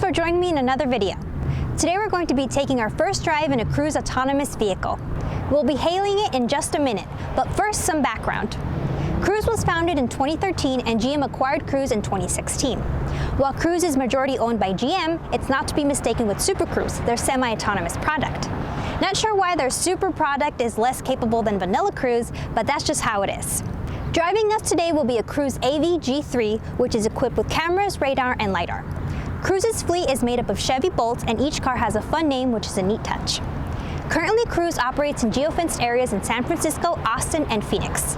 for joining me in another video. Today we're going to be taking our first drive in a Cruise autonomous vehicle. We'll be hailing it in just a minute, but first some background. Cruise was founded in 2013 and GM acquired Cruise in 2016. While Cruise is majority owned by GM, it's not to be mistaken with Super Cruise, their semi-autonomous product. Not sure why their Super product is less capable than Vanilla Cruise, but that's just how it is. Driving us today will be a Cruise AV G3, which is equipped with cameras, radar, and LiDAR. Cruise's fleet is made up of Chevy Bolts, and each car has a fun name, which is a neat touch. Currently, Cruise operates in geofenced areas in San Francisco, Austin, and Phoenix.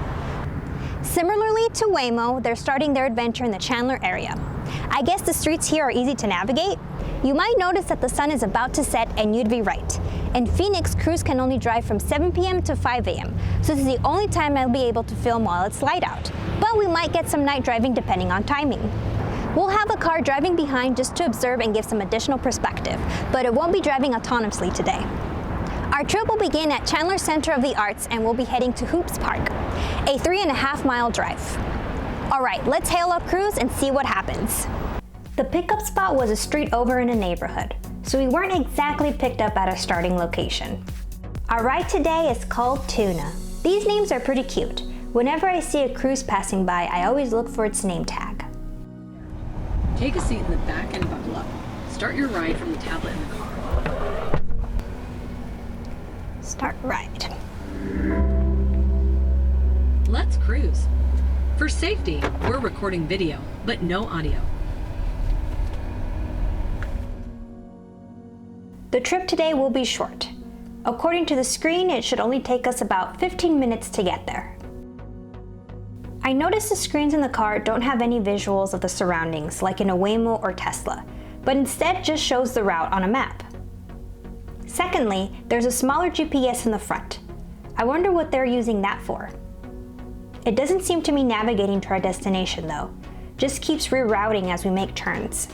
Similarly to Waymo, they're starting their adventure in the Chandler area. I guess the streets here are easy to navigate. You might notice that the sun is about to set, and you'd be right. In Phoenix, Cruise can only drive from 7 p.m. to 5 a.m., so this is the only time I'll be able to film while it's light out. But we might get some night driving depending on timing. We'll have a car driving behind just to observe and give some additional perspective, but it won't be driving autonomously today. Our trip will begin at Chandler Center of the Arts and we'll be heading to Hoops Park, a 3.5-mile drive. All right, let's hail up Cruise and see what happens. The pickup spot was a street over in a neighborhood, so we weren't exactly picked up at our starting location. Our ride today is called Tuna. These names are pretty cute. Whenever I see a Cruise passing by, I always look for its name tag. Take a seat in the back and buckle up. Start your ride from the tablet in the car. Start ride. Let's cruise. For safety, we're recording video, but no audio. The trip today will be short. According to the screen, it should only take us about 15 minutes to get there. I noticed the screens in the car don't have any visuals of the surroundings like in a Waymo or Tesla, but instead just shows the route on a map. Secondly, there's a smaller GPS in the front. I wonder what they're using that for. It doesn't seem to be navigating to our destination though, just keeps rerouting as we make turns.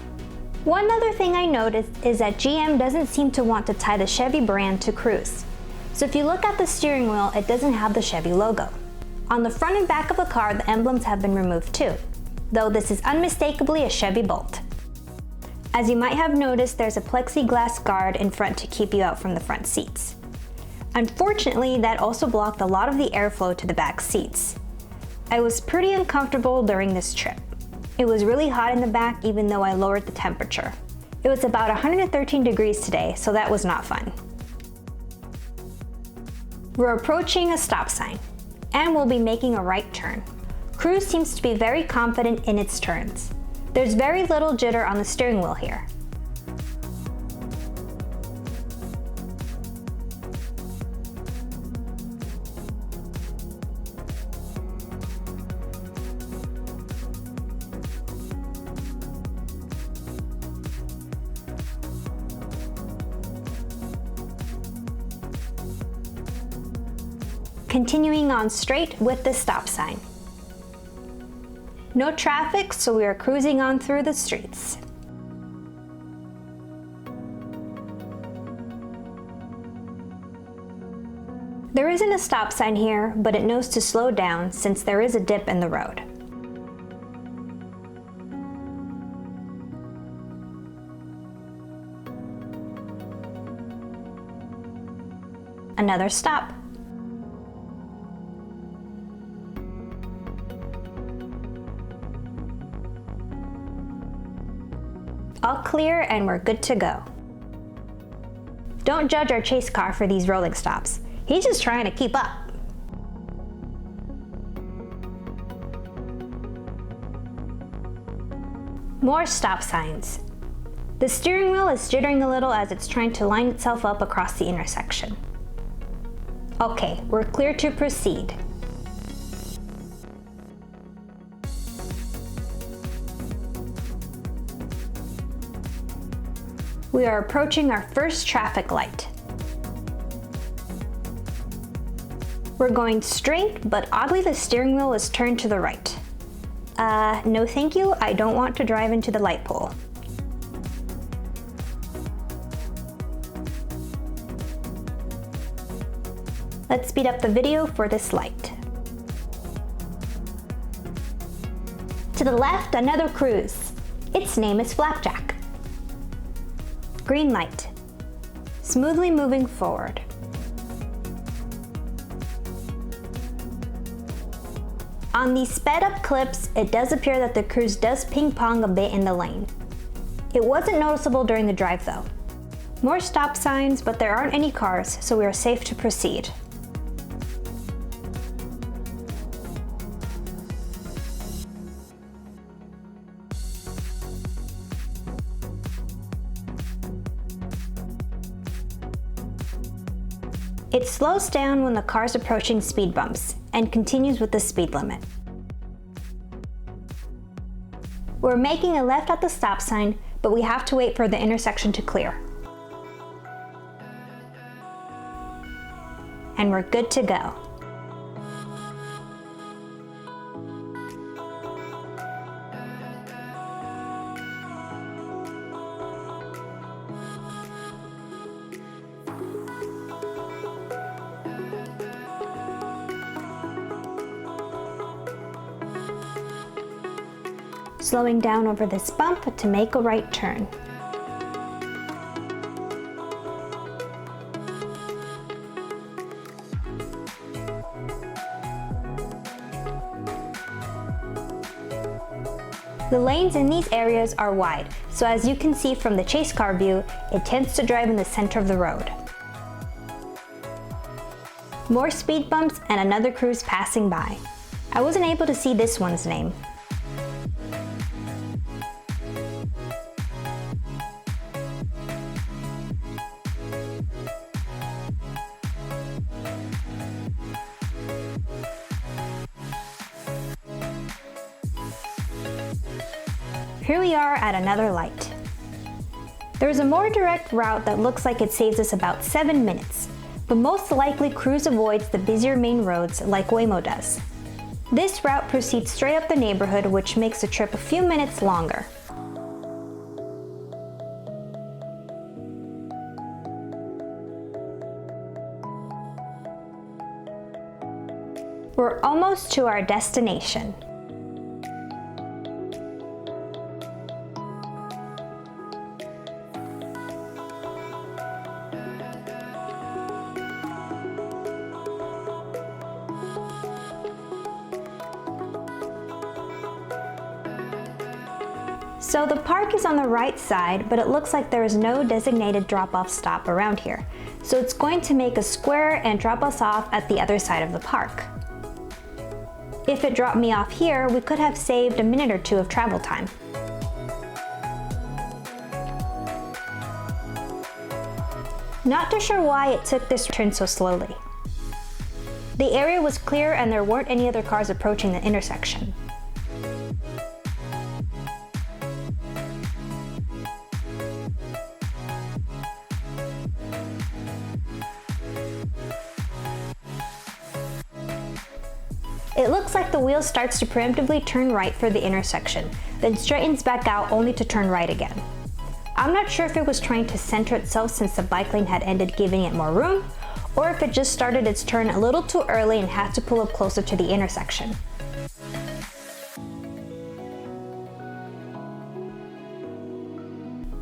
One other thing I noticed is that GM doesn't seem to want to tie the Chevy brand to Cruise. So if you look at the steering wheel, it doesn't have the Chevy logo. On the front and back of the car, the emblems have been removed too, though this is unmistakably a Chevy Bolt. As you might have noticed, there's a plexiglass guard in front to keep you out from the front seats. Unfortunately, that also blocked a lot of the airflow to the back seats. I was pretty uncomfortable during this trip. It was really hot in the back even though I lowered the temperature. It was about 113 degrees today, so that was not fun. We're approaching a stop sign, and we'll be making a right turn. Cruise seems to be very confident in its turns. There's very little jitter on the steering wheel here. Continuing on straight with the stop sign. No traffic, so we are cruising on through the streets. There isn't a stop sign here, but it knows to slow down since there is a dip in the road. Another stop. All clear and we're good to go. Don't judge our chase car for these rolling stops. He's just trying to keep up. More stop signs. The steering wheel is jittering a little as it's trying to line itself up across the intersection. Okay, we're clear to proceed. We are approaching our first traffic light. We're going straight, but oddly the steering wheel is turned to the right. No thank you, I don't want to drive into the light pole. Let's speed up the video for this light. To the left, another Cruise. Its name is Flapjack. Green light. Smoothly moving forward. On these sped up clips, it does appear that the cruise does ping pong a bit in the lane. It wasn't noticeable during the drive though. More stop signs, but there aren't any cars, so we are safe to proceed. It slows down when the car's approaching speed bumps and continues with the speed limit. We're making a left at the stop sign, but we have to wait for the intersection to clear. And we're good to go. Slowing down over this bump to make a right turn. The lanes in these areas are wide, so as you can see from the chase car view, it tends to drive in the center of the road. More speed bumps and another cruise passing by. I wasn't able to see this one's name. Here we are at another light. There is a more direct route that looks like it saves us about 7 minutes, but most likely cruise avoids the busier main roads like Waymo does. This route proceeds straight up the neighborhood, which makes the trip a few minutes longer. We're almost to our destination. So the park is on the right side, but it looks like there is no designated drop-off stop around here. So it's going to make a square and drop us off at the other side of the park. If it dropped me off here, we could have saved a minute or two of travel time. Not too sure why it took this turn so slowly. The area was clear and there weren't any other cars approaching the intersection. It looks like the wheel starts to preemptively turn right for the intersection, then straightens back out only to turn right again. I'm not sure if it was trying to center itself since the bike lane had ended, giving it more room, or if it just started its turn a little too early and had to pull up closer to the intersection.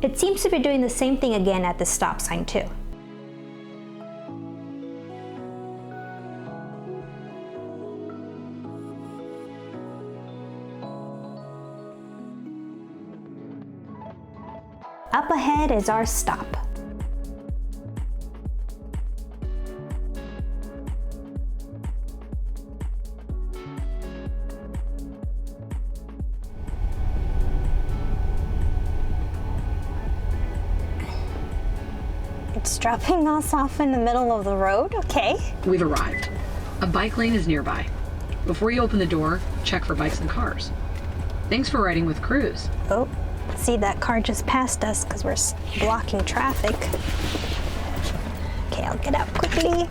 It seems to be doing the same thing again at the stop sign too. Up ahead is our stop. It's dropping us off in the middle of the road, okay. We've arrived. A bike lane is nearby. Before you open the door, check for bikes and cars. Thanks for riding with Cruise. Oh. See, that car just passed us because we're blocking traffic. Okay, I'll get out quickly.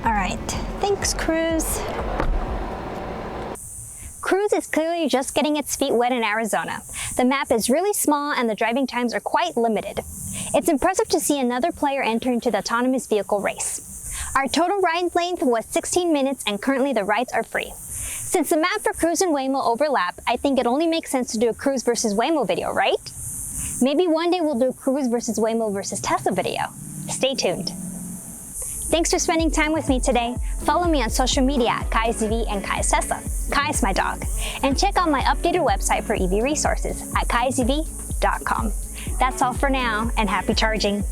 All right, thanks, Cruise. Cruise is clearly just getting its feet wet in Arizona. The map is really small and the driving times are quite limited. It's impressive to see another player enter into the autonomous vehicle race. Our total ride length was 16 minutes and currently the rides are free. Since the map for Cruise and Waymo overlap, I think it only makes sense to do a Cruise versus Waymo video, right? Maybe one day we'll do a Cruise versus Waymo versus Tesla video. Stay tuned. Thanks for spending time with me today. Follow me on social media at KaiSEV and KaiSTesla. Kai's my dog. And check out my updated website for EV resources at kaisev.com. That's all for now, and happy charging.